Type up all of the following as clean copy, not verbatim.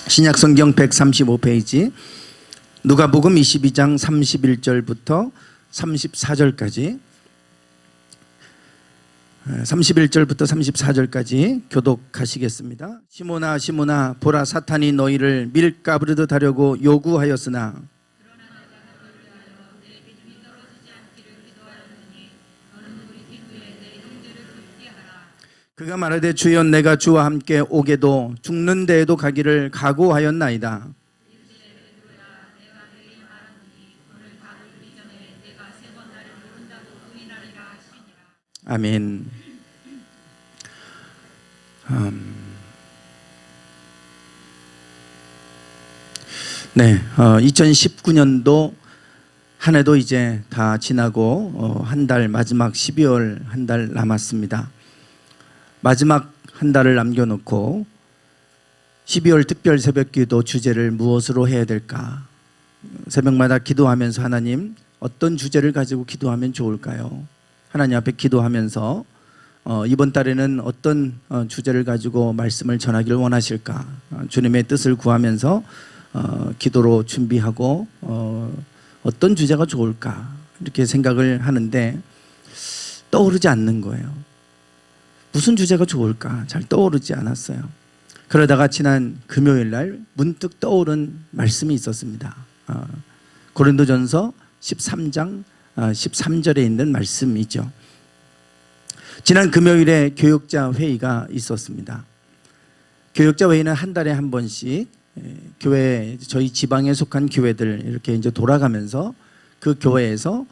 신약성경 135페이지 누가복음 22장 31절부터 34절까지 31절부터 34절까지 교독하시겠습니다. 시몬아 시몬아 보라 사탄이 너희를 밀가부르듯 하려고 요구하였으나 그가 말하되 주여 내가 주와 함께 오게도 죽는 데에도 가기를 각오하였나이다. 아멘. 네, 2019년도 한 해도 이제 다 지나고 한 달 마지막 12월 한 달 남았습니다. 마지막 한 달을 남겨놓고 12월 특별 새벽기도 주제를 무엇으로 해야 될까? 새벽마다 기도하면서 하나님 어떤 주제를 가지고 기도하면 좋을까요? 하나님 앞에 기도하면서 이번 달에는 어떤 주제를 가지고 말씀을 전하기를 원하실까? 주님의 뜻을 구하면서 기도로 준비하고 어떤 주제가 좋을까? 이렇게 생각을 하는데 떠오르지 않는 거예요. 무슨 주제가 좋을까? 잘 떠오르지 않았어요. 그러다가 지난 금요일 날 문득 떠오른 말씀이 있었습니다. 고린도전서 13장 13절에 있는 말씀이죠. 지난 금요일에 교역자 회의가 있었습니다. 교역자 회의는 한 달에 한 번씩 교회, 저희 지방에 속한 교회들 이렇게 이제 돌아가면서 그 교회에서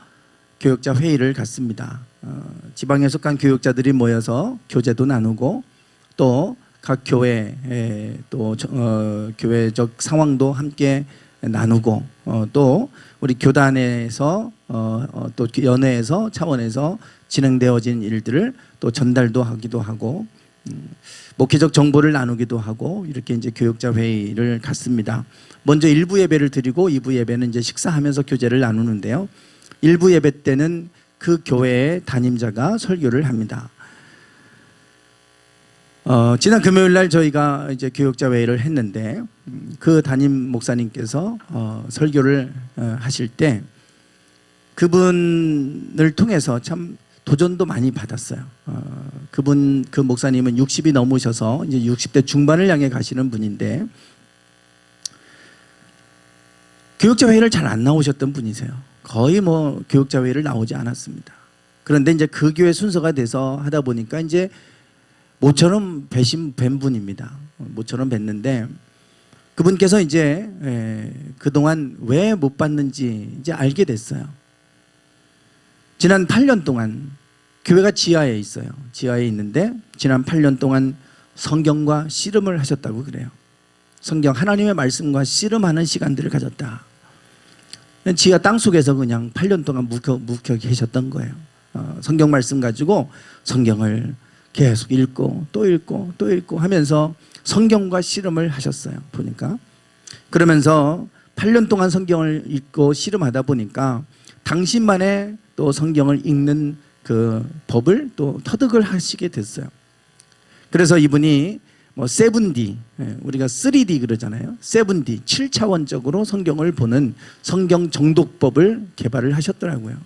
교역자 회의를 갖습니다. 지방에 속한 교역자들이 모여서 교제도 나누고 또 각 교회 또 교회적 상황도 함께 나누고 또 우리 교단에서 또 연회에서 차원에서 진행되어진 일들을 또 전달도 하기도 하고 목회적 정보를 나누기도 하고 이렇게 이제 교역자 회의를 갖습니다. 먼저 1부 예배를 드리고 2부 예배는 이제 식사하면서 교제를 나누는데요. 1부 예배 때는 그 교회의 담임자가 설교를 합니다. 지난 금요일 날 저희가 이제 교역자 회의를 했는데 그 담임 목사님께서 설교를 하실 때 그분을 통해서 참 도전도 많이 받았어요. 그 목사님은 60이 넘으셔서 이제 60대 중반을 향해 가시는 분인데 교역자 회의를 잘 안 나오셨던 분이세요. 거의 뭐 교역자 회의를 나오지 않았습니다. 그런데 이제 그 교회 순서가 돼서 하다 보니까 이제 모처럼 뵌 분입니다. 모처럼 뵀는데 그분께서 이제 그동안 왜 못 봤는지 이제 알게 됐어요. 지난 8년 동안 교회가 지하에 있어요. 지하에 있는데 지난 8년 동안 성경과 씨름을 하셨다고 그래요. 성경 하나님의 말씀과 씨름하는 시간들을 가졌다. 지하 땅속에서 그냥 8년 동안 묵혀 계셨던 거예요. 성경 말씀 가지고 성경을 계속 읽고 또 읽고 또 읽고 하면서 성경과 씨름을 하셨어요. 보니까 그러면서 8년 동안 성경을 읽고 씨름하다 보니까 당신만의 또 성경을 읽는 그 법을 또 터득을 하시게 됐어요. 그래서 이분이 뭐 7D, 우리가 3D 그러잖아요. 7D, 7차원적으로 성경을 보는 성경 정독법을 개발을 하셨더라고요.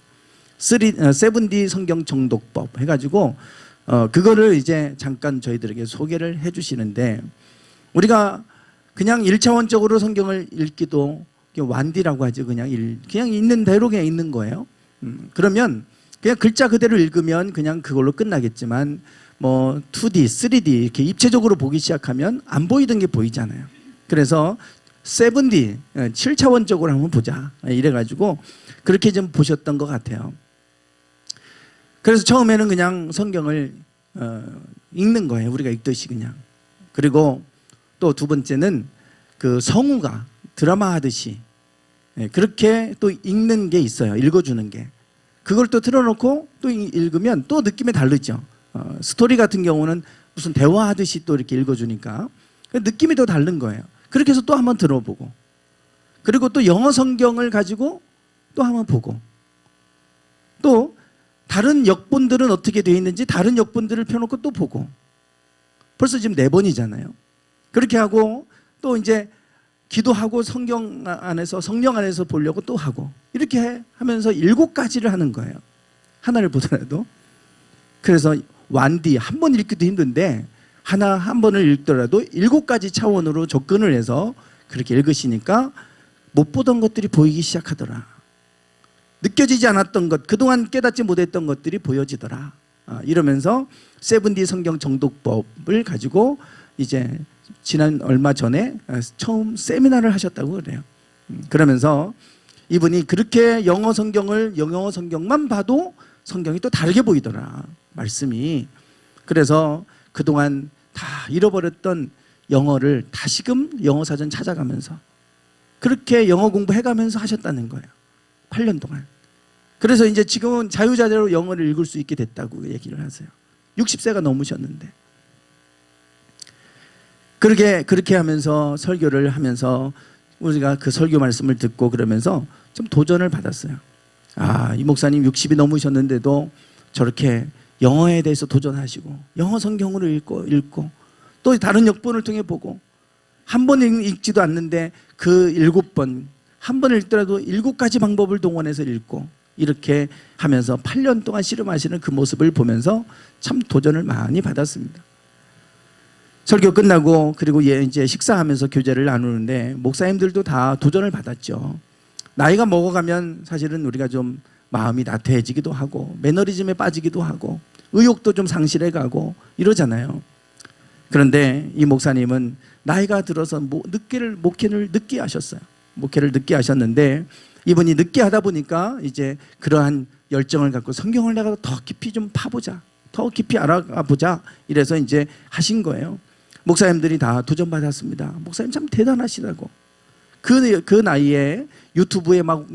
7D 성경 정독법 해가지고 그거를 이제 잠깐 저희들에게 소개를 해주시는데 우리가 그냥 1차원적으로 성경을 읽기도 완디라고 하죠. 그냥 있는 대로 그냥 읽는 거예요. 그러면 그냥 글자 그대로 읽으면 그냥 그걸로 끝나겠지만 뭐 2D, 3D 이렇게 입체적으로 보기 시작하면 안 보이던 게 보이잖아요. 그래서 7D, 7차원적으로 한번 보자 이래가지고 그렇게 좀 보셨던 것 같아요. 그래서 처음에는 그냥 성경을 읽는 거예요. 우리가 읽듯이 그냥. 그리고 또 두 번째는 그 성우가 드라마 하듯이 그렇게 또 읽는 게 있어요. 읽어주는 게. 그걸 또 틀어놓고 또 읽으면 또 느낌이 다르죠. 스토리 같은 경우는 무슨 대화하듯이 또 이렇게 읽어주니까 느낌이 더 다른 거예요. 그렇게 해서 또 한번 들어보고 그리고 또 영어 성경을 가지고 또 한번 보고 또 다른 역본들은 어떻게 되어 있는지 다른 역본들을 펴놓고 또 보고 벌써 지금 4번이잖아요. 그렇게 하고 또 이제 기도하고 성경 안에서 성령 안에서 보려고 또 하고 이렇게 하면서 7가지를 하는 거예요. 하나를 보더라도. 그래서 완디 한 번 읽기도 힘든데 한 번을 읽더라도 7가지 차원으로 접근을 해서 그렇게 읽으시니까 못 보던 것들이 보이기 시작하더라. 느껴지지 않았던 것, 그동안 깨닫지 못했던 것들이 보여지더라. 이러면서 7D 성경 정독법을 가지고 이제 지난 얼마 전에 처음 세미나를 하셨다고 그래요. 그러면서 이분이 그렇게 영어 성경만 봐도 성경이 또 다르게 보이더라. 말씀이. 그래서 그동안 다 잃어버렸던 영어를 다시금 영어 사전 찾아가면서 그렇게 영어 공부해가면서 하셨다는 거예요. 8년 동안. 그래서 이제 지금은 자유자재로 영어를 읽을 수 있게 됐다고 얘기를 하세요. 60세가 넘으셨는데. 그렇게 하면서 설교를 하면서 우리가 그 설교 말씀을 듣고 그러면서 좀 도전을 받았어요. 이 목사님 60이 넘으셨는데도 저렇게 영어에 대해서 도전하시고 영어 성경으로 읽고 또 다른 역본을 통해 보고 한 번 읽지도 않는데 그 7번 한 번 읽더라도 7가지 방법을 동원해서 읽고 이렇게 하면서 8년 동안 씨름하시는 그 모습을 보면서 참 도전을 많이 받았습니다. 설교 끝나고 그리고 이제 식사하면서 교제를 나누는데 목사님들도 다 도전을 받았죠. 나이가 먹어가면 사실은 우리가 좀 마음이 나태해지기도 하고 매너리즘에 빠지기도 하고 의욕도 좀 상실해가고 이러잖아요. 그런데 이 목사님은 나이가 들어서 목회를 늦게 하셨어요. 목회를 늦게 하셨는데 이분이 늦게 하다 보니까 이제 그러한 열정을 갖고 성경을 내가 더 깊이 좀 파보자, 더 깊이 알아보자 이래서 이제 하신 거예요. 목사님들이 다 도전받았습니다. 목사님 참 대단하시다고. 그 나이에 유튜브에 막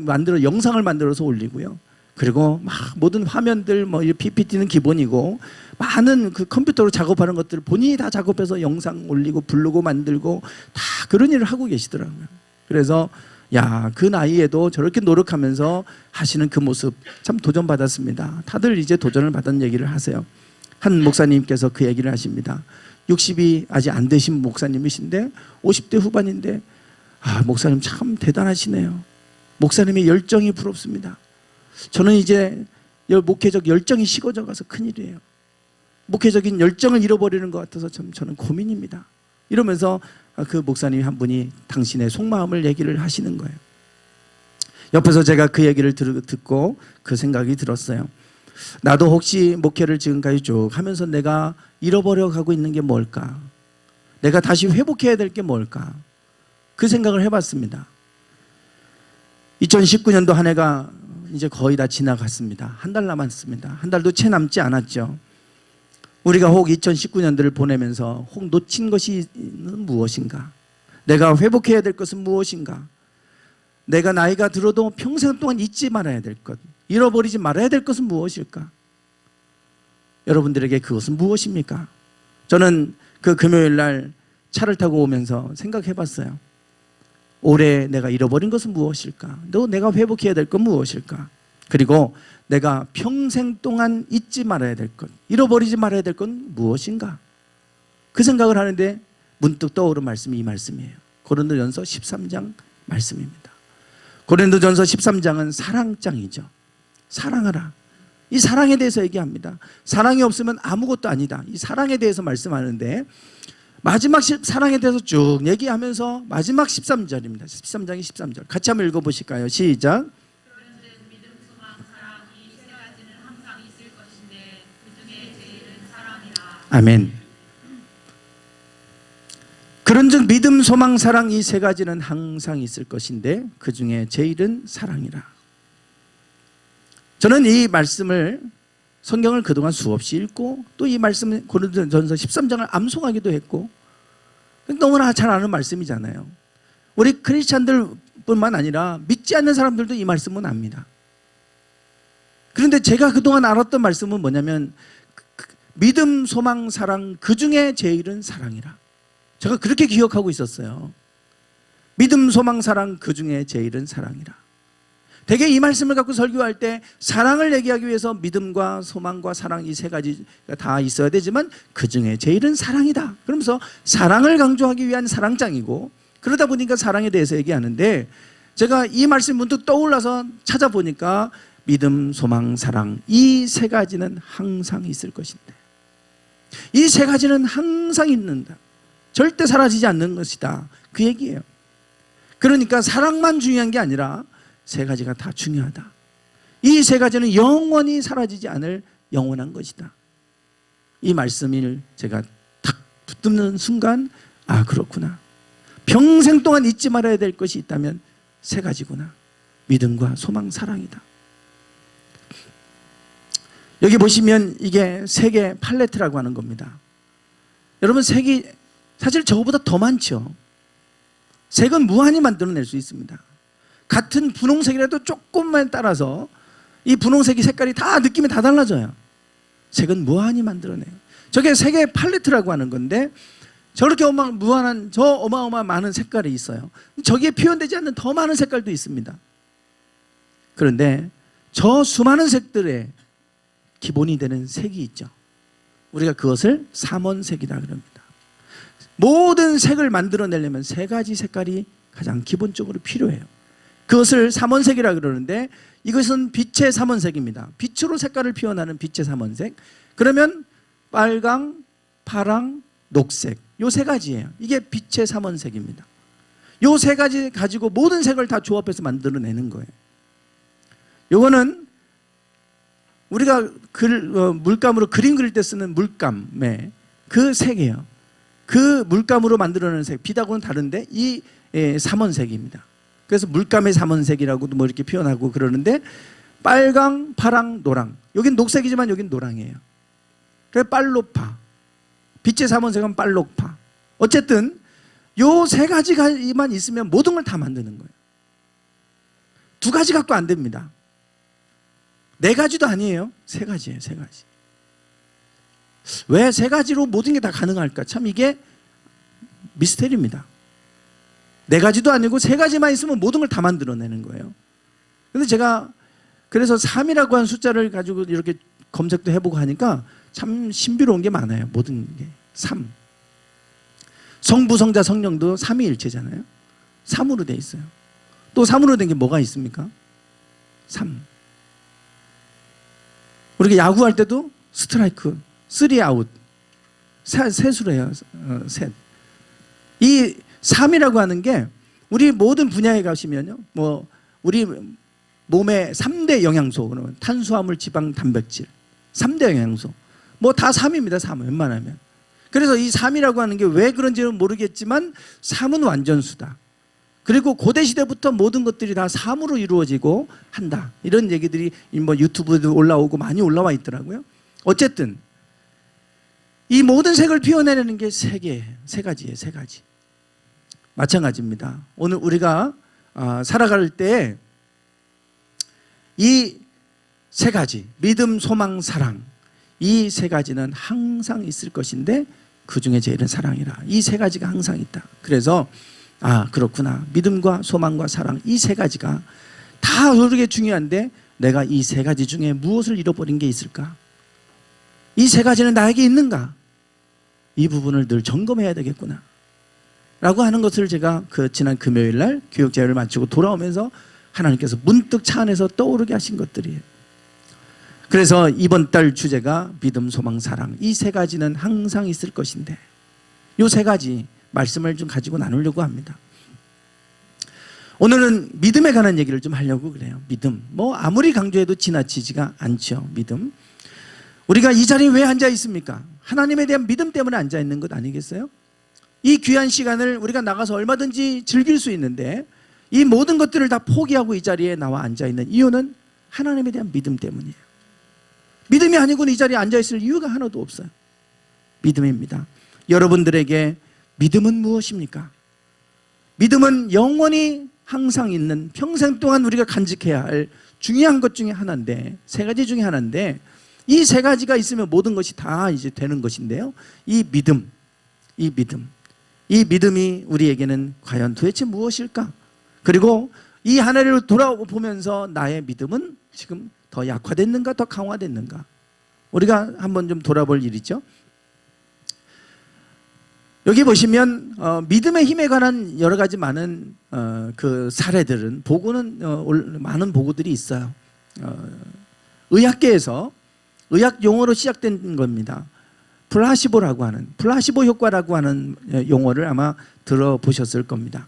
영상을 만들어서 올리고요. 그리고 막 모든 화면들 PPT는 기본이고 많은 그 컴퓨터로 작업하는 것들을 본인이 다 작업해서 영상 올리고 부르고 만들고 다 그런 일을 하고 계시더라고요. 그래서 그 나이에도 저렇게 노력하면서 하시는 그 모습 참 도전받았습니다. 다들 이제 도전을 받은 얘기를 하세요. 한 목사님께서 그 얘기를 하십니다. 60이 아직 안 되신 목사님이신데 50대 후반인데 목사님 참 대단하시네요. 목사님의 열정이 부럽습니다. 저는 이제 목회적 열정이 식어져 가서 큰일이에요. 목회적인 열정을 잃어버리는 것 같아서 저는 고민입니다. 이러면서 그 목사님 한 분이 당신의 속마음을 얘기를 하시는 거예요. 옆에서 제가 그 얘기를 듣고 그 생각이 들었어요. 나도 혹시 목회를 지금까지 쭉 하면서 내가 잃어버려 가고 있는 게 뭘까? 내가 다시 회복해야 될 게 뭘까? 그 생각을 해봤습니다. 2019년도 한 해가 이제 거의 다 지나갔습니다. 한 달 남았습니다. 한 달도 채 남지 않았죠. 우리가 혹 2019년도를 보내면서 혹 놓친 것이 무엇인가? 내가 회복해야 될 것은 무엇인가? 내가 나이가 들어도 평생 동안 잊지 말아야 될 것, 잃어버리지 말아야 될 것은 무엇일까? 여러분들에게 그것은 무엇입니까? 저는 그 금요일 날 차를 타고 오면서 생각해 봤어요. 올해 내가 잃어버린 것은 무엇일까? 또 내가 회복해야 될 건 무엇일까? 그리고 내가 평생 동안 잊지 말아야 될 것, 잃어버리지 말아야 될 건 무엇인가? 그 생각을 하는데 문득 떠오른 말씀이 이 말씀이에요. 고린도전서 13장 말씀입니다. 고린도전서 13장은 사랑장이죠. 사랑하라. 이 사랑에 대해서 얘기합니다. 사랑이 없으면 아무것도 아니다. 이 사랑에 대해서 말씀하는데 마지막 사랑에 대해서 쭉 얘기하면서 마지막 13절입니다. 13장이 13절. 같이 한번 읽어보실까요? 시작. 아멘. 그런즉 믿음, 소망, 사랑 이 세 가지는 항상 있을 것인데 그 중에 제일은 사랑이라. 저는 이 말씀을 성경을 그동안 수없이 읽고 또 이 말씀 고린도전서 13장을 암송하기도 했고 너무나 잘 아는 말씀이잖아요. 우리 크리스찬들뿐만 아니라 믿지 않는 사람들도 이 말씀은 압니다. 그런데 제가 그동안 알았던 말씀은 뭐냐면 믿음, 소망, 사랑 그 중에 제일은 사랑이라. 제가 그렇게 기억하고 있었어요. 믿음, 소망, 사랑 그 중에 제일은 사랑이라. 대개 이 말씀을 갖고 설교할 때 사랑을 얘기하기 위해서 믿음과 소망과 사랑 이 세 가지가 다 있어야 되지만 그 중에 제일은 사랑이다. 그러면서 사랑을 강조하기 위한 사랑장이고 그러다 보니까 사랑에 대해서 얘기하는데 제가 이 말씀이 문득 떠올라서 찾아보니까 믿음, 소망, 사랑 이 세 가지는 항상 있을 것인데 이 세 가지는 항상 있는다. 절대 사라지지 않는 것이다. 그 얘기예요. 그러니까 사랑만 중요한 게 아니라 세 가지가 다 중요하다. 이 세 가지는 영원히 사라지지 않을 영원한 것이다. 이 말씀을 제가 탁 붙드는 순간 아 그렇구나. 평생 동안 잊지 말아야 될 것이 있다면 세 가지구나. 믿음과 소망, 사랑이다. 여기 보시면 이게 색의 팔레트라고 하는 겁니다. 여러분 색이 사실 저거보다 더 많죠. 색은 무한히 만들어낼 수 있습니다. 같은 분홍색이라도 조금만 따라서 이 분홍색이 색깔이 다 느낌이 다 달라져요. 색은 무한히 만들어내요. 저게 색의 팔레트라고 하는 건데 저렇게 무한한 저 어마어마한 많은 색깔이 있어요. 저기에 표현되지 않는 더 많은 색깔도 있습니다. 그런데 저 수많은 색들의 기본이 되는 색이 있죠. 우리가 그것을 삼원색이라 그럽니다. 모든 색을 만들어내려면 세 가지 색깔이 가장 기본적으로 필요해요. 그것을 삼원색이라 그러는데 이것은 빛의 삼원색입니다. 빛으로 색깔을 표현하는 빛의 삼원색. 그러면 빨강, 파랑, 녹색 요 세 가지예요. 이게 빛의 삼원색입니다. 요 세 가지 가지고 모든 색을 다 조합해서 만들어내는 거예요. 요거는 우리가 물감으로 그림 그릴 때 쓰는 물감의 그 색이에요. 그 물감으로 만들어내는 색, 빛하고는 다른데 이 삼원색입니다. 그래서 물감의 삼원색이라고도 뭐 이렇게 표현하고 그러는데 빨강, 파랑, 노랑. 여긴 녹색이지만 여긴 노랑이에요. 그래서 빨로파. 빛의 삼원색은 빨록파. 어쨌든 요 세 가지만 있으면 모든 걸 다 만드는 거예요. 두 가지 갖고 안 됩니다. 네 가지도 아니에요. 세 가지예요. 세 가지. 왜 세 가지로 모든 게 다 가능할까? 참 이게 미스테리입니다. 네 가지도 아니고 세 가지만 있으면 모든 걸 다 만들어내는 거예요. 근데 제가 그래서 3이라고 하는 숫자를 가지고 이렇게 검색도 해보고 하니까 참 신비로운 게 많아요. 모든 게 3. 성부, 성자, 성령도 삼위일체잖아요. 3으로 돼 있어요. 또 3으로 된 게 뭐가 있습니까? 3. 우리가 야구할 때도 스트라이크, 3 아웃. 셋으로 해요. 셋. 이 3이라고 하는 게 우리 모든 분야에 가시면요. 뭐 우리 몸의 3대 영양소, 그러면 탄수화물, 지방, 단백질. 3대 영양소. 뭐 다 3입니다. 3 웬만하면. 그래서 이 3이라고 하는 게 왜 그런지는 모르겠지만 3은 완전수다. 그리고 고대시대부터 모든 것들이 다 3으로 이루어지고 한다. 이런 얘기들이 뭐 유튜브에도 올라오고 많이 올라와 있더라고요. 어쨌든 이 모든 색을 피워내는 게 세 가지예요. 세 가지. 마찬가지입니다. 오늘 우리가 살아갈 때 이 세 가지, 믿음, 소망, 사랑, 이 세 가지는 항상 있을 것인데 그 중에 제일은 사랑이라. 이 세 가지가 항상 있다. 그래서 아 그렇구나. 믿음과 소망과 사랑 이 세 가지가 다 그렇게 중요한데 내가 이 세 가지 중에 무엇을 잃어버린 게 있을까? 이 세 가지는 나에게 있는가? 이 부분을 늘 점검해야 되겠구나 라고 하는 것을 제가 지난 금요일 날 교육자회를 마치고 돌아오면서 하나님께서 문득 차 안에서 떠오르게 하신 것들이에요. 그래서 이번 달 주제가 믿음, 소망, 사랑 이 세 가지는 항상 있을 것인데 이 세 가지 말씀을 좀 가지고 나누려고 합니다. 오늘은 믿음에 관한 얘기를 좀 하려고 그래요. 믿음. 뭐 아무리 강조해도 지나치지가 않죠. 믿음. 우리가 이 자리에 왜 앉아 있습니까? 하나님에 대한 믿음 때문에 앉아 있는 것 아니겠어요? 이 귀한 시간을 우리가 나가서 얼마든지 즐길 수 있는데 이 모든 것들을 다 포기하고 이 자리에 나와 앉아 있는 이유는 하나님에 대한 믿음 때문이에요. 믿음이 아니고는 이 자리에 앉아 있을 이유가 하나도 없어요. 믿음입니다. 여러분들에게 믿음은 무엇입니까? 믿음은 영원히 항상 있는 평생 동안 우리가 간직해야 할 중요한 것 중에 하나인데 세 가지 중에 하나인데 이 세 가지가 있으면 모든 것이 다 이제 되는 것인데요. 이 믿음이 우리에게는 과연 도대체 무엇일까? 그리고 이 한 해를 돌아보면서 나의 믿음은 지금 더 약화됐는가 더 강화됐는가? 우리가 한번 좀 돌아볼 일이죠. 여기 보시면 믿음의 힘에 관한 여러 가지 많은 그 사례들은 보고는 많은 보고들이 있어요. 의학계에서 의학 용어로 시작된 겁니다. 플라시보라고 하는 플라시보 효과라고 하는 용어를 아마 들어보셨을 겁니다.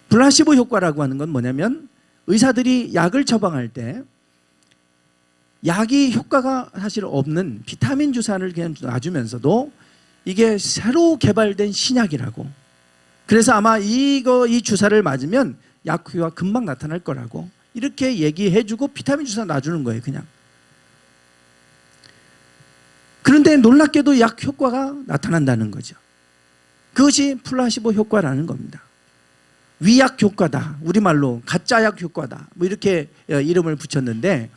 플라시보 효과라고 하는 건 뭐냐면 의사들이 약을 처방할 때 약이 효과가 사실 없는 비타민 주사를 그냥 놔주면서도 이게 새로 개발된 신약이라고. 그래서 아마 이 주사를 맞으면 약 효과가 금방 나타날 거라고 이렇게 얘기해주고 비타민 주사 놔주는 거예요, 그냥. 그런데 놀랍게도 약 효과가 나타난다는 거죠. 그것이 플라시보 효과라는 겁니다. 위약 효과다, 우리말로 가짜약 효과다, 뭐 이렇게 이름을 붙였는데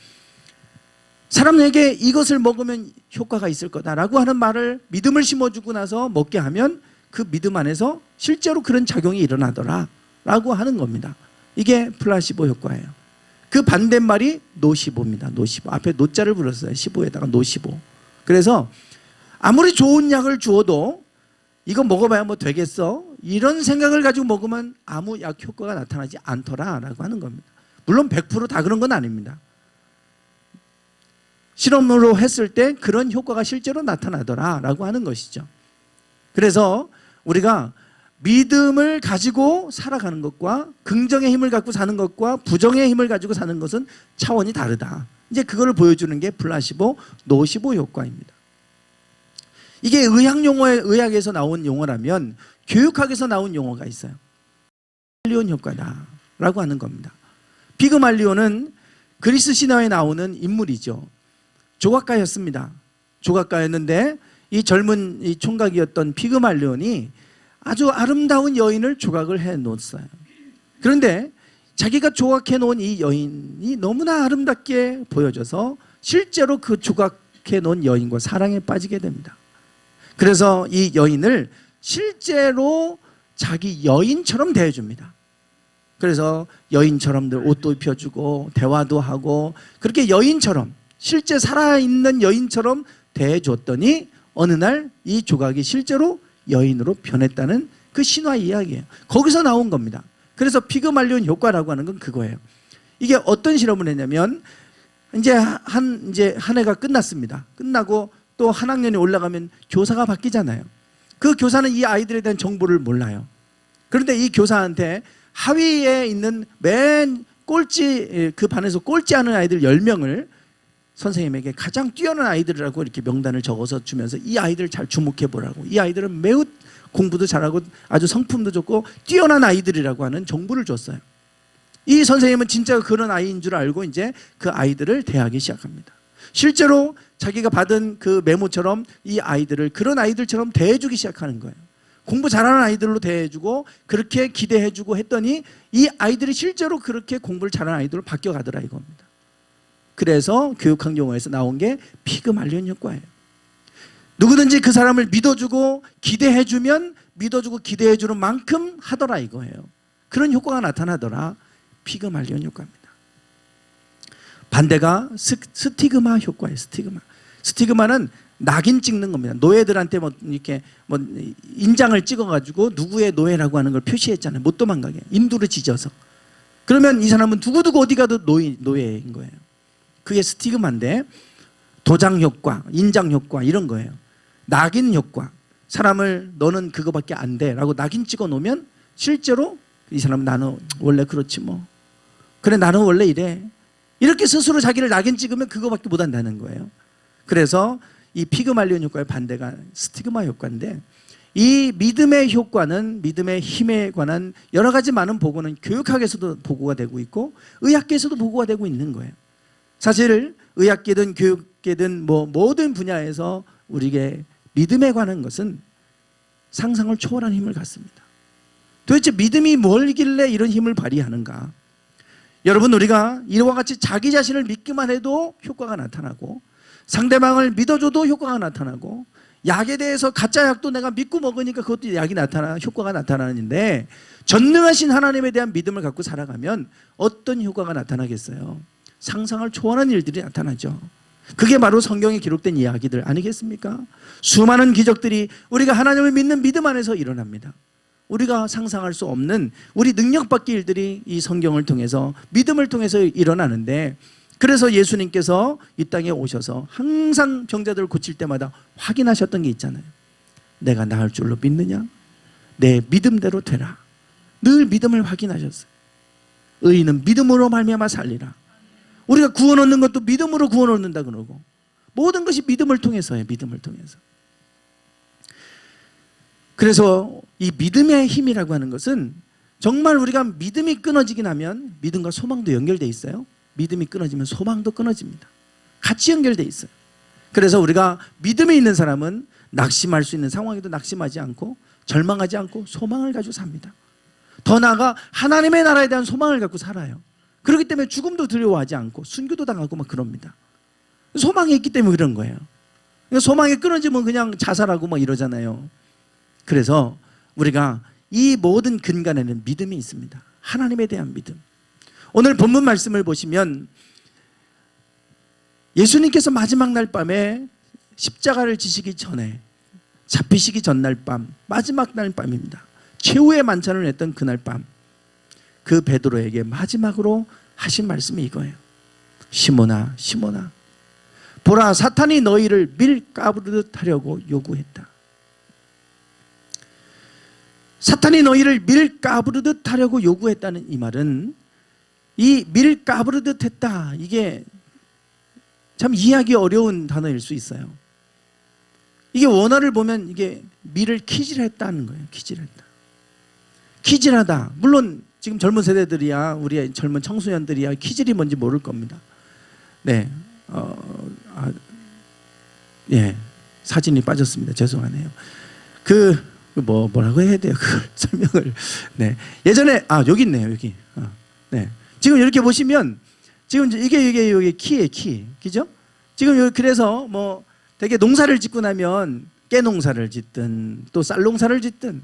사람에게 이것을 먹으면 효과가 있을 거다라고 하는 말을 믿음을 심어주고 나서 먹게 하면 그 믿음 안에서 실제로 그런 작용이 일어나더라라고 하는 겁니다. 이게 플라시보 효과예요. 그 반대말이 노시보입니다. 노시보. 앞에 노자를 불렀어요. 시보에다가 노시보. 그래서 아무리 좋은 약을 주어도 이거 먹어봐야 뭐 되겠어? 이런 생각을 가지고 먹으면 아무 약 효과가 나타나지 않더라라고 하는 겁니다. 물론 100% 다 그런 건 아닙니다. 실험으로 했을 때 그런 효과가 실제로 나타나더라라고 하는 것이죠. 그래서 우리가 믿음을 가지고 살아가는 것과 긍정의 힘을 갖고 사는 것과 부정의 힘을 가지고 사는 것은 차원이 다르다. 이제 그거를 보여주는 게 플라시보, 노시보 효과입니다. 이게 의학에서 나온 용어라면 교육학에서 나온 용어가 있어요. 피그말리온 효과다라고 하는 겁니다. 피그말리온은 그리스 신화에 나오는 인물이죠. 조각가였습니다. 조각가였는데 이 젊은 이 총각이었던 피그말리온이 아주 아름다운 여인을 조각을 해 놓았어요. 그런데 자기가 조각해 놓은 이 여인이 너무나 아름답게 보여져서 실제로 그 조각해 놓은 여인과 사랑에 빠지게 됩니다. 그래서 이 여인을 실제로 자기 여인처럼 대해줍니다. 그래서 여인처럼들 옷도 입혀주고 대화도 하고 그렇게 여인처럼 실제 살아있는 여인처럼 대해줬더니 어느 날 이 조각이 실제로 여인으로 변했다는 그 신화 이야기예요. 거기서 나온 겁니다. 그래서 피그말리온 효과라고 하는 건 그거예요. 이게 어떤 실험을 했냐면 이제 한 해가 끝났습니다. 끝나고 또 한 학년이 올라가면 교사가 바뀌잖아요. 그 교사는 이 아이들에 대한 정보를 몰라요. 그런데 이 교사한테 하위에 있는 맨 꼴찌, 그 반에서 꼴찌하는 아이들 10명을 선생님에게 가장 뛰어난 아이들이라고 이렇게 명단을 적어서 주면서 이 아이들을 잘 주목해 보라고. 이 아이들은 매우 공부도 잘하고 아주 성품도 좋고 뛰어난 아이들이라고 하는 정보를 줬어요. 이 선생님은 진짜 그런 아이인 줄 알고 이제 그 아이들을 대하기 시작합니다. 실제로 자기가 받은 그 메모처럼 이 아이들을 그런 아이들처럼 대해주기 시작하는 거예요. 공부 잘하는 아이들로 대해주고 그렇게 기대해주고 했더니 이 아이들이 실제로 그렇게 공부를 잘하는 아이들로 바뀌어가더라 이겁니다. 그래서 교육학 용어에서 나온 게 피그말리온 효과예요. 누구든지 그 사람을 믿어주고 기대해주면 믿어주고 기대해주는 만큼 하더라 이거예요. 그런 효과가 나타나더라. 피그말리온 효과입니다. 반대가 스티그마 효과예요. 스티그마는 낙인 찍는 겁니다. 노예들한테 이렇게 인장을 찍어가지고 누구의 노예라고 하는 걸 표시했잖아요. 못 도망가게 인두를 지져서. 그러면 이 사람은 두고두고 어디 가도 노예인 거예요. 그게 스티그마인데 도장 효과, 인장 효과 이런 거예요. 낙인 효과. 사람을 너는 그거밖에 안 돼 라고 낙인 찍어 놓으면 실제로 이 사람은 나는 원래 그렇지 뭐. 그래 나는 원래 이래. 이렇게 스스로 자기를 낙인 찍으면 그거밖에 못 한다는 거예요. 그래서 이 피그말리온 효과의 반대가 스티그마 효과인데 이 믿음의 효과는 믿음의 힘에 관한 여러 가지 많은 보고는 교육학에서도 보고가 되고 있고 의학계에서도 보고가 되고 있는 거예요. 사실 의학계든 교육계든 모든 분야에서 우리에게 믿음에 관한 것은 상상을 초월한 힘을 갖습니다. 도대체 믿음이 뭘길래 이런 힘을 발휘하는가? 여러분 우리가 이와 같이 자기 자신을 믿기만 해도 효과가 나타나고 상대방을 믿어줘도 효과가 나타나고 약에 대해서 가짜 약도 내가 믿고 먹으니까 그것도 효과가 나타나는데 전능하신 하나님에 대한 믿음을 갖고 살아가면 어떤 효과가 나타나겠어요? 상상을 초월하는 일들이 나타나죠. 그게 바로 성경에 기록된 이야기들 아니겠습니까? 수많은 기적들이 우리가 하나님을 믿는 믿음 안에서 일어납니다. 우리가 상상할 수 없는 우리 능력 밖의 일들이 이 성경을 통해서 믿음을 통해서 일어나는데, 그래서 예수님께서 이 땅에 오셔서 항상 병자들을 고칠 때마다 확인하셨던 게 있잖아요. 내가 나을 줄로 믿느냐? 내 믿음대로 되라. 늘 믿음을 확인하셨어요. 의인은 믿음으로 말미암아 살리라. 우리가 구원 얻는 것도 믿음으로 구원 얻는다 그러고, 모든 것이 믿음을 통해서예요. 믿음을 통해서. 그래서 이 믿음의 힘이라고 하는 것은 정말 우리가 믿음이 끊어지긴 하면 믿음과 소망도 연결되어 있어요. 믿음이 끊어지면 소망도 끊어집니다. 같이 연결되어 있어요. 그래서 우리가 믿음이 있는 사람은 낙심할 수 있는 상황에도 낙심하지 않고 절망하지 않고 소망을 가지고 삽니다. 더 나아가 하나님의 나라에 대한 소망을 갖고 살아요. 그렇기 때문에 죽음도 두려워하지 않고 순교도 당하고 막 그럽니다. 소망이 있기 때문에 그런 거예요. 소망이 끊어지면 그냥 자살하고 막 이러잖아요. 그래서 우리가 이 모든 근간에는 믿음이 있습니다. 하나님에 대한 믿음. 오늘 본문 말씀을 보시면 예수님께서 마지막 날 밤에 십자가를 지시기 전에, 잡히시기 전날 밤, 마지막 날 밤입니다. 최후의 만찬을 했던 그날 밤, 그 베드로에게 마지막으로 하신 말씀이 이거예요. 시몬아, 시몬아, 보라, 사탄이 너희를 밀가부르듯 하려고 요구했다. 사탄이 너희를 밀가부르듯 하려고 요구했다는 이 말은, 이 밀가부르듯 했다, 이게 참 이해하기 어려운 단어일 수 있어요. 이게 원어를 보면 이게 밀을 키질했다는 거예요. 키질했다. 키질하다. 물론 지금 젊은 세대들이야, 우리 젊은 청소년들이야 키질이 뭔지 모를 겁니다. 네, 예, 사진이 빠졌습니다. 죄송하네요. 뭐라고 해야 돼요? 그 설명을. 네, 예전에 여기 있네요. 여기. 네, 지금 이렇게 보시면 지금 이게 키예요. 키, 그죠? 지금 그래서 뭐 되게 농사를 짓고 나면 깨 농사를 짓든 또 쌀 농사를 짓든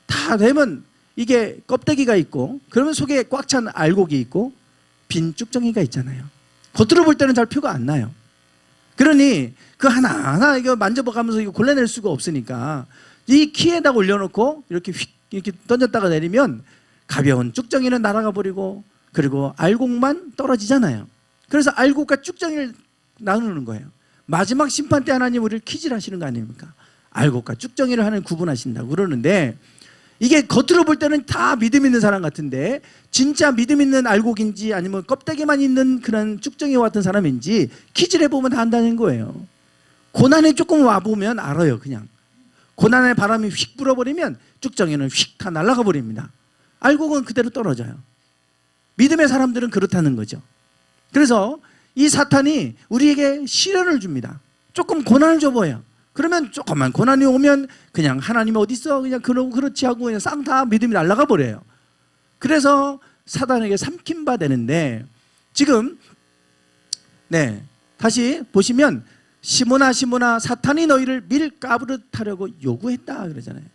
다 되면 이게 껍데기가 있고, 그러면 속에 꽉 찬 알곡이 있고 빈 쭉정이가 있잖아요. 겉으로 볼 때는 잘 표가 안 나요. 그러니 그 하나하나 이거 만져보면서 이거 골라낼 수가 없으니까 이 키에다가 올려놓고 이렇게 휙 이렇게 던졌다가 내리면 가벼운 쭉정이는 날아가 버리고, 그리고 알곡만 떨어지잖아요. 그래서 알곡과 쭉정이를 나누는 거예요. 마지막 심판 때 하나님 우리를 키질하시는 거 아닙니까? 알곡과 쭉정이를 하나님 구분하신다고 그러는데, 이게 겉으로 볼 때는 다 믿음 있는 사람 같은데 진짜 믿음 있는 알곡인지 아니면 껍데기만 있는 그런 쭉정이와 같은 사람인지 키질해보면 다 안다는 거예요. 고난이 조금 와보면 알아요. 그냥 고난의 바람이 휙 불어버리면 쭉정이는 휙 다 날아가 버립니다. 알곡은 그대로 떨어져요. 믿음의 사람들은 그렇다는 거죠. 그래서 이 사탄이 우리에게 시련을 줍니다. 조금 고난을 줘봐요. 그러면 조금만 고난이 오면 그냥 하나님 어디 있어? 그냥 그렇지 하고 그냥 싹 다 믿음이 날아가 버려요. 그래서 사단에게 삼킨 바 되는데, 지금 네, 다시 보시면 시몬아, 시몬아, 사탄이 너희를 밀가부르듯 하려고 요구했다 그러잖아요.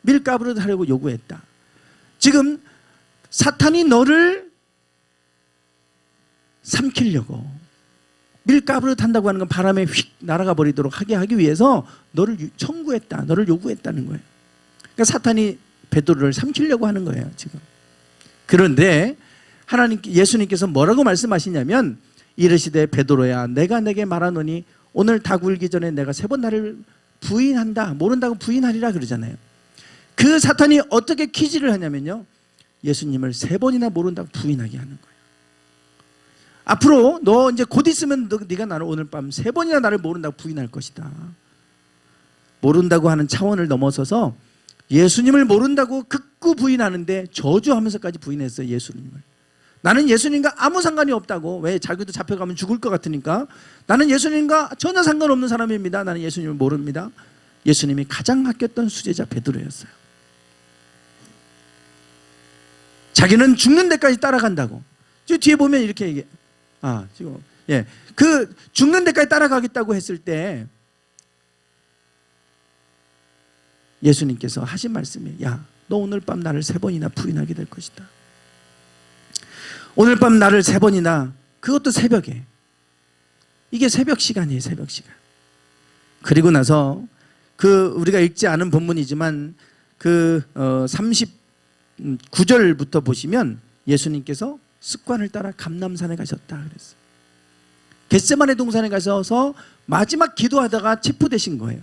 밀가부르듯 하려고 요구했다. 지금 사탄이 너를 삼키려고, 밀가부르듯 한다고 하는 건 바람에 휙 날아가 버리도록 하기 위해서 너를 청구했다, 너를 요구했다는 거예요. 그러니까 사탄이 베드로를 삼키려고 하는 거예요 지금. 그런데 예수님께서 뭐라고 말씀하시냐면, 이르시되 베드로야, 내가 내게 말하노니 오늘 닭 울기 전에 내가 3번 나를 부인한다, 모른다고 부인하리라 그러잖아요. 그 사탄이 어떻게 키질을 하냐면요, 예수님을 3번이나 모른다고 부인하게 하는 거예요. 앞으로 너 이제 곧 있으면 네가 나를 오늘 밤 3번이나 나를 모른다고 부인할 것이다. 모른다고 하는 차원을 넘어서서 예수님을 모른다고 극구 부인하는데 저주하면서까지 부인했어요. 예수님을. 나는 예수님과 아무 상관이 없다고. 왜? 자기도 잡혀가면 죽을 것 같으니까. 나는 예수님과 전혀 상관없는 사람입니다. 나는 예수님을 모릅니다. 예수님이 가장 아꼈던 수제자 베드로였어요. 자기는 죽는 데까지 따라간다고. 저 뒤에 보면 이렇게 얘기해. 지금 그 죽는 데까지 따라가겠다고 했을 때 예수님께서 하신 말씀이, 야, 너 오늘 밤 나를 3번이나 부인하게 될 것이다. 오늘 밤 나를 3번이나, 그것도 새벽에. 이게 새벽 시간이에요. 새벽 시간. 그리고 나서 우리가 읽지 않은 본문이지만 39절부터 보시면 예수님께서 습관을 따라 감람산에 가셨다 그랬어요. 겟세마네 동산에 가셔서 마지막 기도하다가 체포되신 거예요.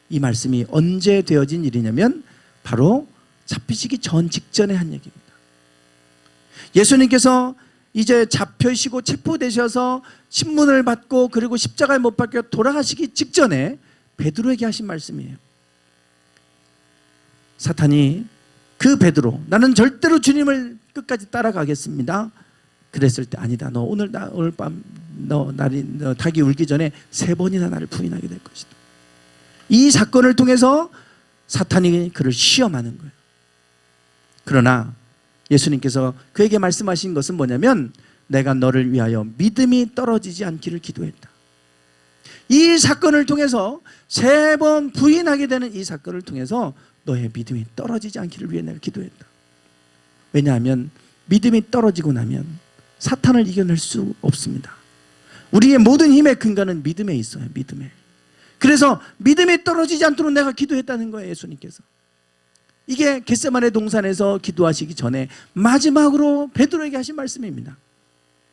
이 말씀이 언제 되어진 일이냐면 바로 잡히시기 직전에 한 얘기입니다. 예수님께서 이제 잡혀시고 체포되셔서 신문을 받고 그리고 십자가에 못 박혀 돌아가시기 직전에 베드로에게 하신 말씀이에요. 사탄이 베드로, 나는 절대로 주님을 끝까지 따라가겠습니다. 그랬을 때 아니다. 너 오늘 밤 닭이 울기 전에 3번이나 나를 부인하게 될 것이다. 이 사건을 통해서 사탄이 그를 시험하는 거예요. 그러나 예수님께서 그에게 말씀하신 것은 뭐냐면 내가 너를 위하여 믿음이 떨어지지 않기를 기도했다. 이 사건을 통해서 3번 부인하게 되는 이 사건을 통해서 너의 믿음이 떨어지지 않기를 위해 내가 기도했다. 왜냐하면 믿음이 떨어지고 나면 사탄을 이겨낼 수 없습니다. 우리의 모든 힘의 근간은 믿음에 있어요. 믿음에. 그래서 믿음이 떨어지지 않도록 내가 기도했다는 거예요. 예수님께서. 이게 겟세마네 동산에서 기도하시기 전에 마지막으로 베드로에게 하신 말씀입니다.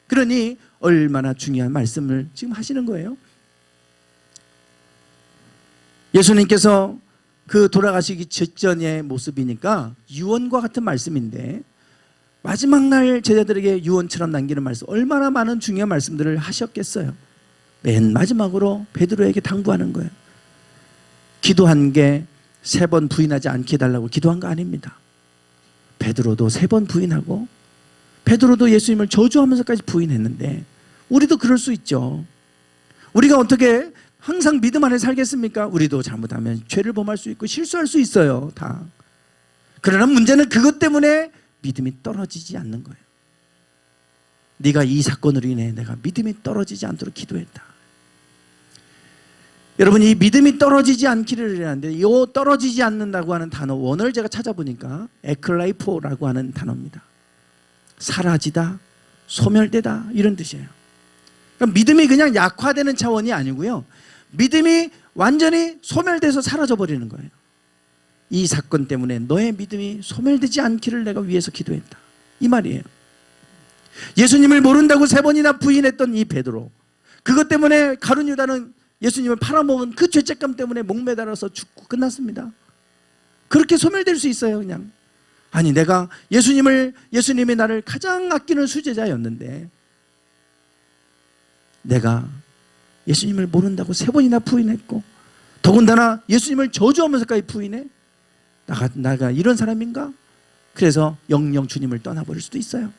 그러니 얼마나 중요한 말씀을 지금 하시는 거예요. 예수님께서 돌아가시기 직전의 모습이니까 유언과 같은 말씀인데 마지막 날 제자들에게 유언처럼 남기는 말씀, 얼마나 많은 중요한 말씀들을 하셨겠어요. 맨 마지막으로 베드로에게 당부하는 거예요. 기도한 게 3번 부인하지 않게 해달라고 기도한 거 아닙니다. 베드로도 3번 부인하고 베드로도 예수님을 저주하면서까지 부인했는데 우리도 그럴 수 있죠. 우리가 어떻게 항상 믿음 안에 살겠습니까? 우리도 잘못하면 죄를 범할 수 있고 실수할 수 있어요. 다. 그러나 문제는 그것 때문에 믿음이 떨어지지 않는 거예요. 네가 이 사건으로 인해 내가 믿음이 떨어지지 않도록 기도했다. 여러분, 이 믿음이 떨어지지 않기를 하는데 이 떨어지지 않는다고 하는 단어 원어를 제가 찾아보니까 에클라이포라고 하는 단어입니다. 사라지다, 소멸되다 이런 뜻이에요. 그러니까 믿음이 그냥 약화되는 차원이 아니고요. 믿음이 완전히 소멸돼서 사라져버리는 거예요. 이 사건 때문에 너의 믿음이 소멸되지 않기를 내가 위해서 기도했다. 이 말이에요. 예수님을 모른다고 3번이나 부인했던 이 베드로, 그것 때문에 가룟 유다는 예수님을 팔아먹은 그 죄책감 때문에 목매달아서 죽고 끝났습니다. 그렇게 소멸될 수 있어요. 그냥 아니 내가 예수님이 나를 가장 아끼는 수제자였는데 내가 예수님을 모른다고 3번이나 부인했고 더군다나 예수님을 저주하면서까지 부인해? 나가 이런 사람인가? 그래서 영영 주님을 떠나버릴 수도 있어요.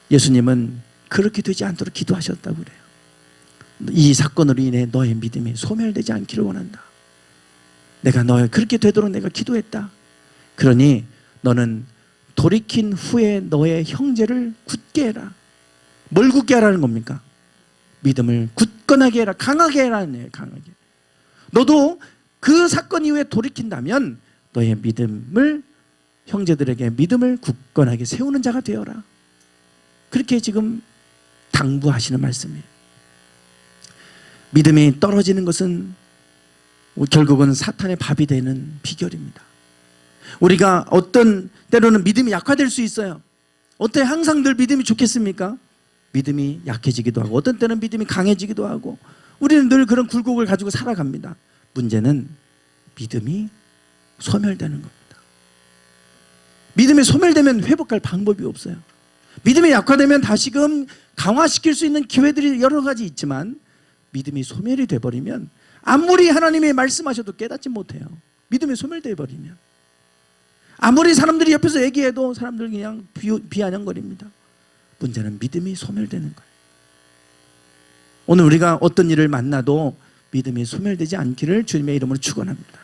예수님은 그렇게 되지 않도록 기도하셨다고 그래요. 이 사건으로 인해 너의 믿음이 소멸되지 않기를 원한다. 내가 그렇게 되도록 내가 기도했다. 그러니 너는 돌이킨 후에 너의 형제를 굳게 해라. 뭘 굳게 하라는 겁니까? 믿음을 굳건하게 해라. 강하게 해라는 거예요. 강하게. 너도 그 사건 이후에 돌이킨다면 너의 믿음을, 형제들에게 믿음을 굳건하게 세우는 자가 되어라. 그렇게 지금 당부하시는 말씀이에요. 믿음이 떨어지는 것은 결국은 사탄의 밥이 되는 비결입니다. 우리가 어떤 때로는 믿음이 약화될 수 있어요. 어때 항상 늘 믿음이 좋겠습니까? 믿음이 약해지기도 하고 어떤 때는 믿음이 강해지기도 하고 우리는 늘 그런 굴곡을 가지고 살아갑니다. 문제는 믿음이 소멸되는 겁니다. 믿음이 소멸되면 회복할 방법이 없어요. 믿음이 약화되면 다시금 강화시킬 수 있는 기회들이 여러 가지 있지만 믿음이 소멸이 돼버리면 아무리 하나님이 말씀하셔도 깨닫지 못해요. 믿음이 소멸돼 버리면 아무리 사람들이 옆에서 얘기해도 사람들 그냥 비아냥거립니다. 문제는 믿음이 소멸되는 거예요. 오늘 우리가 어떤 일을 만나도 믿음이 소멸되지 않기를 주님의 이름으로 축원합니다.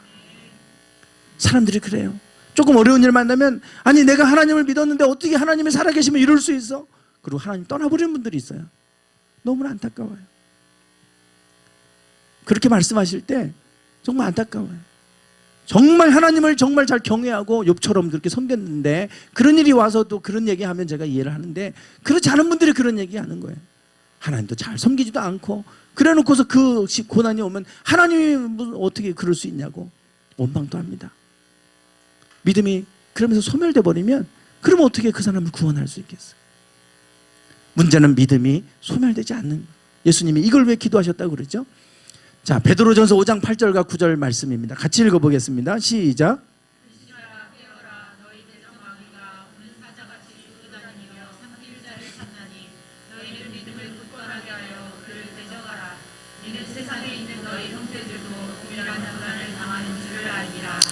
사람들이 그래요. 조금 어려운 일 만나면 아니 내가 하나님을 믿었는데 어떻게 하나님이 살아계시면 이럴 수 있어? 그리고 하나님 떠나버리는 분들이 있어요. 너무나 안타까워요. 그렇게 말씀하실 때 정말 안타까워요. 정말 하나님을 정말 잘 경외하고 욥처럼 그렇게 섬겼는데 그런 일이 와서 또 그런 얘기하면 제가 이해를 하는데 그렇지 않은 분들이 그런 얘기하는 거예요. 하나님도 잘 섬기지도 않고 그래 놓고서 그 고난이 오면 하나님이 어떻게 그럴 수 있냐고 원망도 합니다. 믿음이 그러면서 소멸돼 버리면 그러면 어떻게 그 사람을 구원할 수 있겠어요? 문제는 믿음이 소멸되지 않는 거예요. 예수님이 이걸 왜 기도하셨다고 그러죠? 자, 베드로전서 5장 8절과 9절 말씀입니다. 같이 읽어보겠습니다. 시작.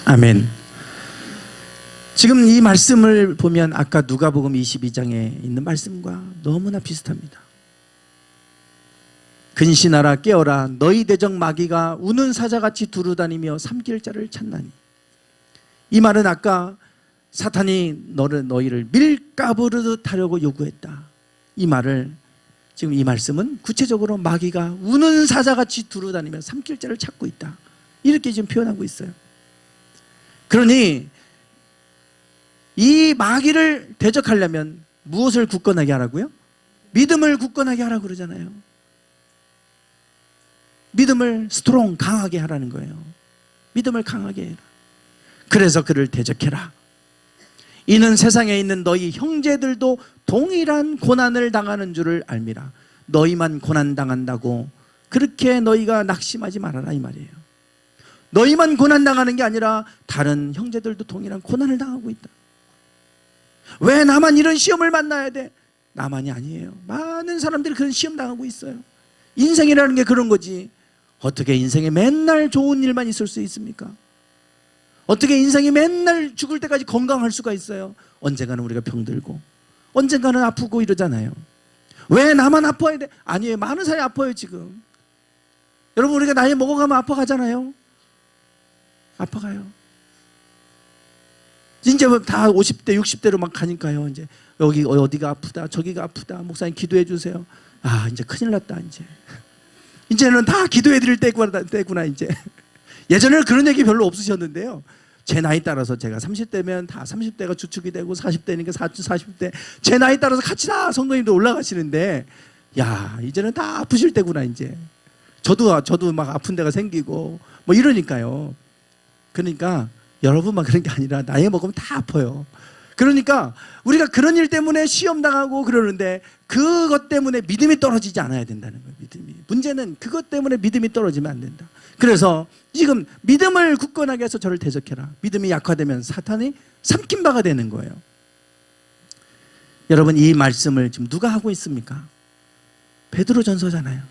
아멘. 지금 이 말씀을 보면 아까 누가복음 22장에 있는 말씀과 너무나 비슷합니다. 근신하라 깨어라 너희 대적 마귀가 우는 사자같이 두루다니며 삼킬 자를 찾나니. 이 말은 아까 사탄이 너희를 밀가부르듯 하려고 요구했다. 이 말을 지금 이 말씀은 구체적으로 마귀가 우는 사자같이 두루다니며 삼킬 자를 찾고 있다. 이렇게 지금 표현하고 있어요. 그러니 이 마귀를 대적하려면 무엇을 굳건하게 하라고요? 믿음을 굳건하게 하라고 그러잖아요. 믿음을 스트롱 강하게 하라는 거예요. 믿음을 강하게 해라. 그래서 그를 대적해라. 이는 세상에 있는 너희 형제들도 동일한 고난을 당하는 줄을 알미라. 너희만 고난 당한다고 그렇게 너희가 낙심하지 말아라 이 말이에요. 너희만 고난 당하는 게 아니라 다른 형제들도 동일한 고난을 당하고 있다. 왜 나만 이런 시험을 만나야 돼? 나만이 아니에요. 많은 사람들이 그런 시험 당하고 있어요. 인생이라는 게 그런 거지. 어떻게 인생에 맨날 좋은 일만 있을 수 있습니까? 어떻게 인생이 맨날 죽을 때까지 건강할 수가 있어요? 언젠가는 우리가 병들고 언젠가는 아프고 이러잖아요. 왜 나만 아파야 돼? 아니에요. 많은 사람이 아파요 지금. 여러분 우리가 나이 먹어가면 아파가잖아요. 아파가요. 이제 다 50대 60대로 막 가니까요. 이제 여기 어디가 아프다 저기가 아프다 목사님 기도해 주세요. 아 이제 큰일 났다. 이제는 다 기도해 드릴 때구나 이제. 예전에는 그런 얘기 별로 없으셨는데요. 제 나이 따라서 제가 30대면 다 30대가 주축이 되고 40대니까 40대 제 나이 따라서 같이 다 성도님도 올라가시는데 야 이제는 다 아프실 때구나 이제. 저도 막 아픈 데가 생기고 뭐 이러니까요. 그러니까 여러분만 그런 게 아니라 나이 먹으면 다 아파요. 그러니까 우리가 그런 일 때문에 시험 당하고 그러는데 그것 때문에 믿음이 떨어지지 않아야 된다는 거예요. 믿음이. 문제는 그것 때문에 믿음이 떨어지면 안 된다. 그래서 지금 믿음을 굳건하게 해서 저를 대적해라. 믿음이 약화되면 사탄이 삼킨 바가 되는 거예요. 여러분 이 말씀을 지금 누가 하고 있습니까? 베드로전서잖아요.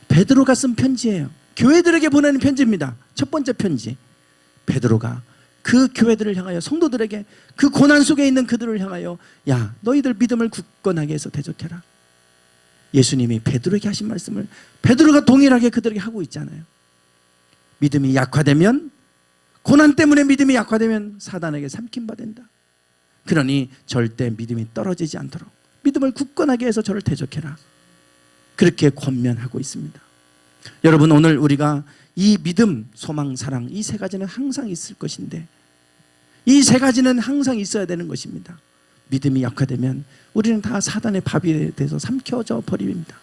베드로가 쓴 편지예요. 교회들에게 보내는 편지입니다. 첫 번째 편지. 베드로가 그 교회들을 향하여 성도들에게 그 고난 속에 있는 그들을 향하여 야 너희들 믿음을 굳건하게 해서 대적해라. 예수님이 베드로에게 하신 말씀을 베드로가 동일하게 그들에게 하고 있잖아요. 믿음이 약화되면 고난 때문에 믿음이 약화되면 사단에게 삼킨 바 된다. 그러니 절대 믿음이 떨어지지 않도록 믿음을 굳건하게 해서 저를 대적해라. 그렇게 권면하고 있습니다. 여러분 오늘 우리가 이 믿음, 소망, 사랑 이 세 가지는 항상 있을 것인데 이 세 가지는 항상 있어야 되는 것입니다. 믿음이 약화되면 우리는 다 사단의 밥이 돼서 삼켜져 버립니다.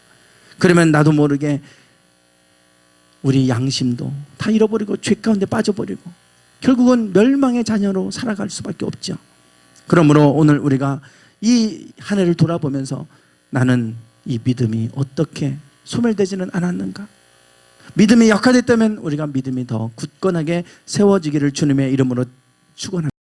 그러면 나도 모르게 우리 양심도 다 잃어버리고 죄 가운데 빠져버리고 결국은 멸망의 자녀로 살아갈 수밖에 없죠. 그러므로 오늘 우리가 이 한 해를 돌아보면서 나는 이 믿음이 어떻게 소멸되지는 않았는가? 믿음이 약화됐다면 우리가 믿음이 더 굳건하게 세워지기를 주님의 이름으로 축원합니다.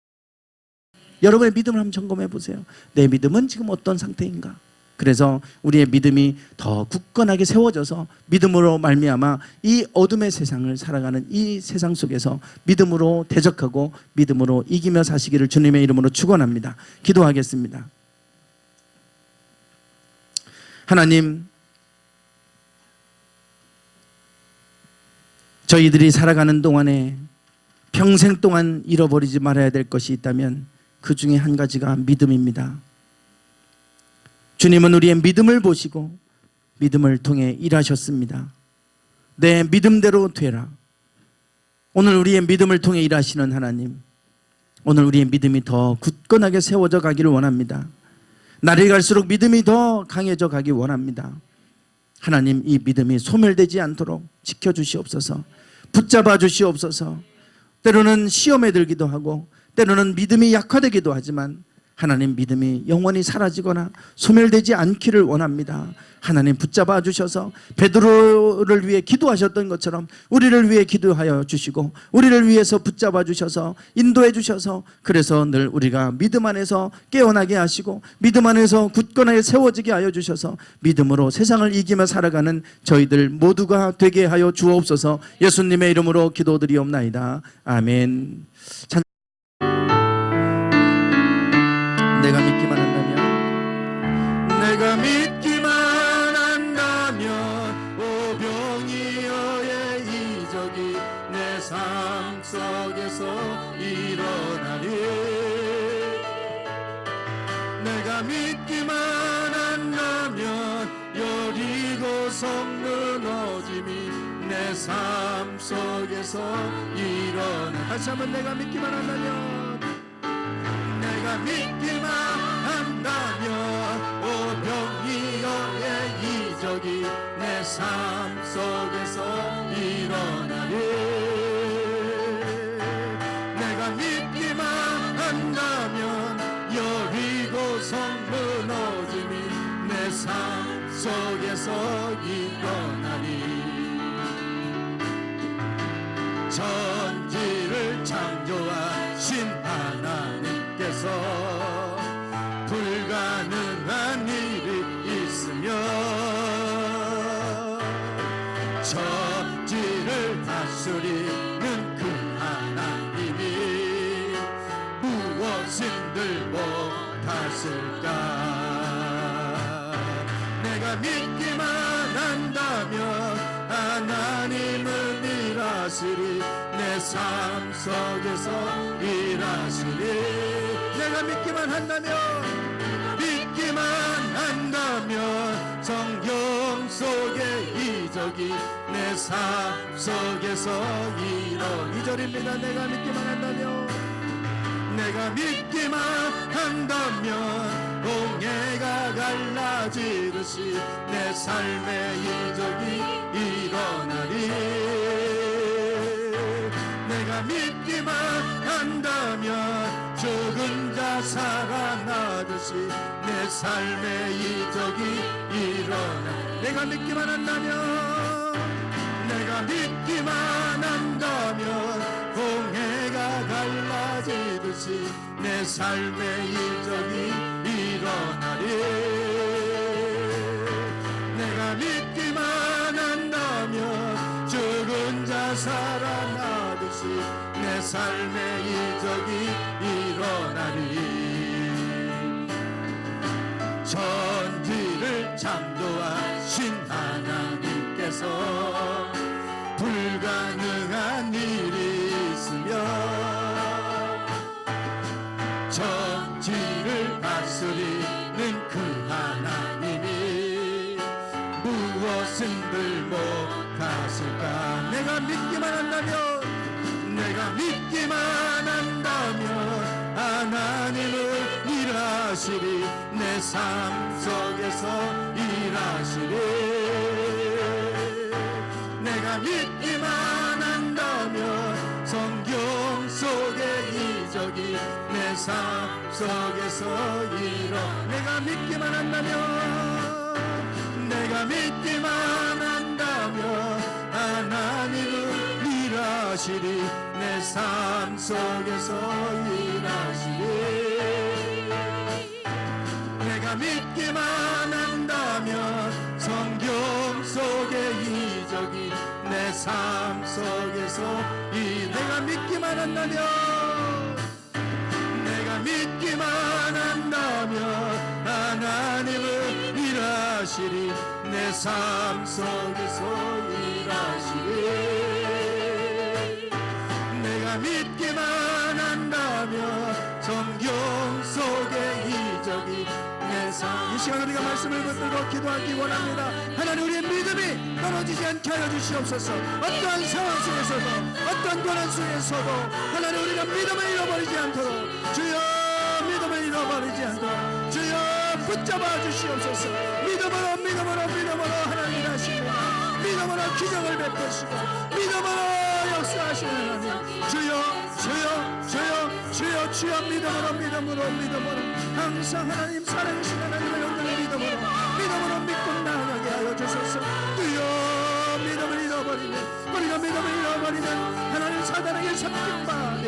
여러분의 믿음을 한번 점검해 보세요. 내 믿음은 지금 어떤 상태인가? 그래서 우리의 믿음이 더 굳건하게 세워져서 믿음으로 말미암아 이 어둠의 세상을 살아가는 이 세상 속에서 믿음으로 대적하고 믿음으로 이기며 사시기를 주님의 이름으로 축원합니다. 기도하겠습니다. 하나님, 저희들이 살아가는 동안에 평생 동안 잃어버리지 말아야 될 것이 있다면 그 중에 한 가지가 믿음입니다. 주님은 우리의 믿음을 보시고 믿음을 통해 일하셨습니다. 내 믿음대로 되라. 오늘 우리의 믿음을 통해 일하시는 하나님, 오늘 우리의 믿음이 더 굳건하게 세워져 가기를 원합니다. 날이 갈수록 믿음이 더 강해져 가기 원합니다. 하나님, 이 믿음이 소멸되지 않도록 지켜주시옵소서. 붙잡아 주시옵소서. 때로는 시험에 들기도 하고 때로는 믿음이 약화되기도 하지만 하나님, 믿음이 영원히 사라지거나 소멸되지 않기를 원합니다. 하나님, 붙잡아 주셔서 베드로를 위해 기도하셨던 것처럼 우리를 위해 기도하여 주시고 우리를 위해서 붙잡아 주셔서 인도해 주셔서, 그래서 늘 우리가 믿음 안에서 깨어나게 하시고 믿음 안에서 굳건하게 세워지게 하여 주셔서 믿음으로 세상을 이기며 살아가는 저희들 모두가 되게 하여 주옵소서. 예수님의 이름으로 기도드리옵나이다. 아멘. 내가 믿기만 한다면, 내가 믿기만 한다면 오병이어의 이적이 내 삶 속에서 일어나리. 내가 믿기만 한다면 여리고 성 무너짐이 내 삶 속에서 일어나. 다시 한번, 내가 믿기만 한다면, 내가 믿기만 한다면 오병이어의 이적이 내 삶 속에서 일어나리. 내가 믿기만 한다면 여리고 성 무너짐이 내 삶 속에서 일어나리. 천지를 창조하신 하나님께서 불가능한 일이 있으며 천지를 다스리는 그 하나님이 무엇인들 못하실까. 내가 믿기만 한다면 하나님은 일하시리. 내 삶 속에서 일하시리. 내가 믿기만 한다면, 믿기만 한다면 성경 속의 이적이 내 삶 속에서 일어나. 2절입니다. 내가 믿기만 한다면, 내가 믿기만 한다면 홍해가 갈라지듯이 내 삶의 이적이 일어나리. 내가 믿기만 한다면 죽은 자 살아나듯이 내 삶의 이적이 일어나. 내가 믿기만 한다면, 내가 믿기만 한다면 홍해가 갈라지듯이 내 삶의 이적이 일어나리. 내가 믿기만 한다면 죽은 자 살아나듯이 내 삶의 이적이 일어나리. 천지를 창조하신 하나님께서 불가능한 일이 있으며 천지를 다스리는 그 하나님이 무엇인들 못하실까. 내가 믿기만 한다면, 내가 믿기만 한다면 하나님은 일하시리. 내 삶 속에서 일하시리. 내가 믿기만 한다면 성경 속의 이적이 내 삶 속에서 일어나. 내가 믿기만 한다면, 내가 믿기만 한다면 하나님은 일하시리. 내 삶 속에서 일하시리. 내가 믿기만 한다면 성경 속의 이적이 내 삶 속에서 내가 믿기만 한다면, 내가 믿기만 한다면 하나님은 일하시리. 내 삶 속에서 일하시리. 내가 믿기만 한다면 성경 속의 이적이 내 삶. 이 시간 우리가 말씀을 붙들고 기도하기 원합니다. 하나님, 우리의 믿음이 떨어지지 않게 하여 주시옵소서. 어떠한 상황 속에서도 어떠한 고난 속에서도 하나님, 우리가 믿음을 잃어버리지 않도록, 주여 믿음을 잃어버리지 않도록 주여 붙잡아 주시옵소서. 믿음으로 하나님 일하시고, 믿음으로 기적을 베푸시고, 믿음으로 역사하시는 하나님. 주여 믿음으로 항상 하나님 살아계신 하나님을 영광의 믿음으로 믿고 나아가게 하여 주소서. 주여 믿음을 잃어버리면, 우리가 믿음을 잃어버리면 하나님 사단에게 섞임받아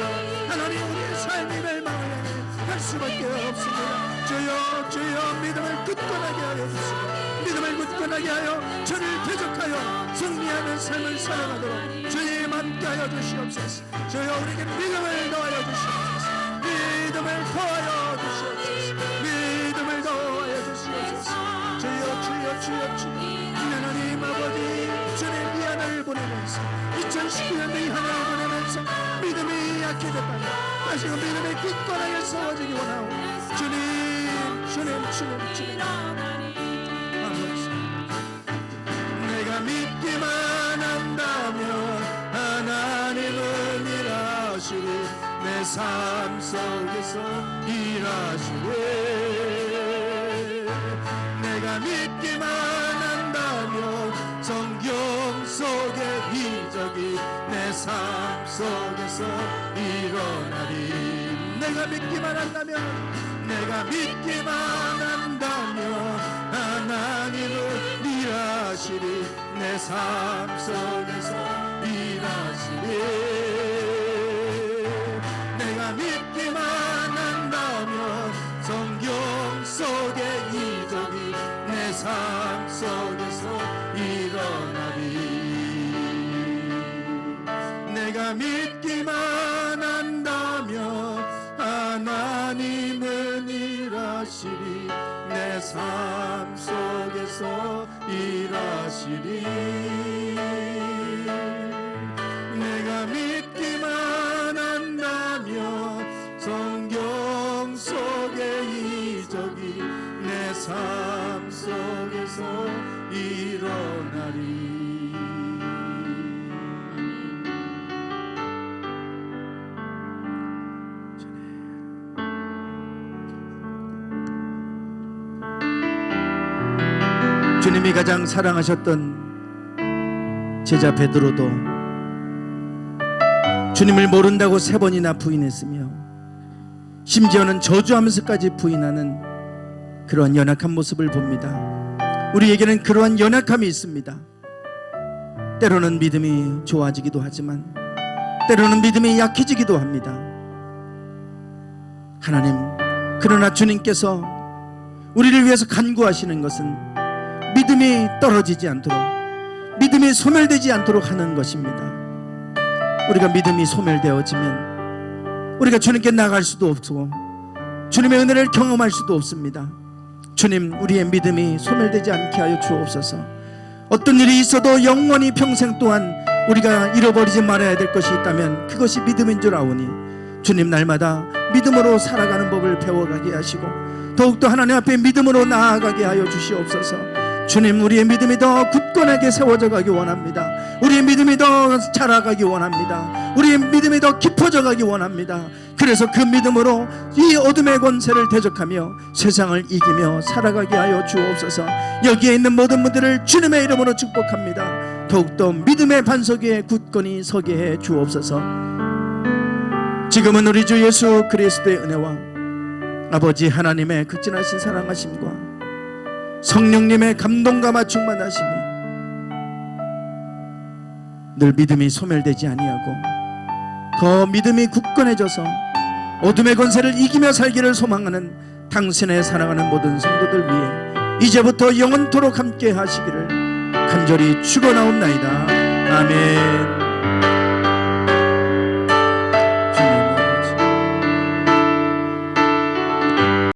하나님 우리의 삶이 멸망을 할 수밖에 없습니다. 주여 믿음을 굳건하게 하여 주시고, 믿음을 굳건하게 하여 저를 대적하여 승리하는 삶을 살아가도록 주님 함께 하여 주시옵소서. 주여 우리에게 믿음을 더하여 주시옵소서. 믿음을 더하여 주시옵소서. 믿음을 더하여 주시옵소서. 주여 하나님 아버지, 주님 이 하나를 보내면서 2019년도 이 하나를 보내면서 믿음이 약해졌다면 다시 그 믿음이 굳건하게 세워지기 원하오. 주님 내가 믿기만 한다면 하나님은 일하시리, 내 삶 속에서 일하시리. 내가 믿기만 한다면 성경 속의 기적이 내 삶 속에서 일어나리. 내가 믿기만 한다면 하나님은 일하시리, 내 삶 속에서 일하시리. 내가 믿기만 한다면 성경 속의 기적이 내 삶 속에서 일어나리. 내가 믿기만 한다면 하나님은 일하시리, 내 삶 속에서 일하시리. 내가 믿기만 한다면 성경 속의 이적이 내 삶 속에서 일어나리. 주님이 가장 사랑하셨던 제자 베드로도 주님을 모른다고 3번이나 부인했으며 심지어는 저주하면서까지 부인하는 그러한 연약한 모습을 봅니다. 우리에게는 그러한 연약함이 있습니다. 때로는 믿음이 좋아지기도 하지만 때로는 믿음이 약해지기도 합니다. 하나님, 그러나 주님께서 우리를 위해서 간구하시는 것은 믿음이 떨어지지 않도록, 믿음이 소멸되지 않도록 하는 것입니다. 우리가 믿음이 소멸되어지면 우리가 주님께 나갈 수도 없고 주님의 은혜를 경험할 수도 없습니다. 주님, 우리의 믿음이 소멸되지 않게 하여 주옵소서. 어떤 일이 있어도 영원히 평생 동안 우리가 잃어버리지 말아야 될 것이 있다면 그것이 믿음인 줄 아오니 주님, 날마다 믿음으로 살아가는 법을 배워가게 하시고 더욱더 하나님 앞에 믿음으로 나아가게 하여 주시옵소서. 주님, 우리의 믿음이 더 굳건하게 세워져 가기 원합니다. 우리의 믿음이 더 자라가기 원합니다. 우리의 믿음이 더 깊어져 가기 원합니다. 그래서 그 믿음으로 이 어둠의 권세를 대적하며 세상을 이기며 살아가게 하여 주옵소서. 여기에 있는 모든 분들을 주님의 이름으로 축복합니다. 더욱더 믿음의 반석 위에 굳건히 서게 해 주옵소서. 지금은 우리 주 예수 그리스도의 은혜와 아버지 하나님의 극진하신 사랑하심과 성령님의 감동과 충만하심이 늘 믿음이 소멸되지 아니하고 더 믿음이 굳건해져서 어둠의 권세를 이기며 살기를 소망하는 당신의 사랑하는 모든 성도들 위해 이제부터 영원토록 함께 하시기를 간절히 축원하옵나이다. 아멘.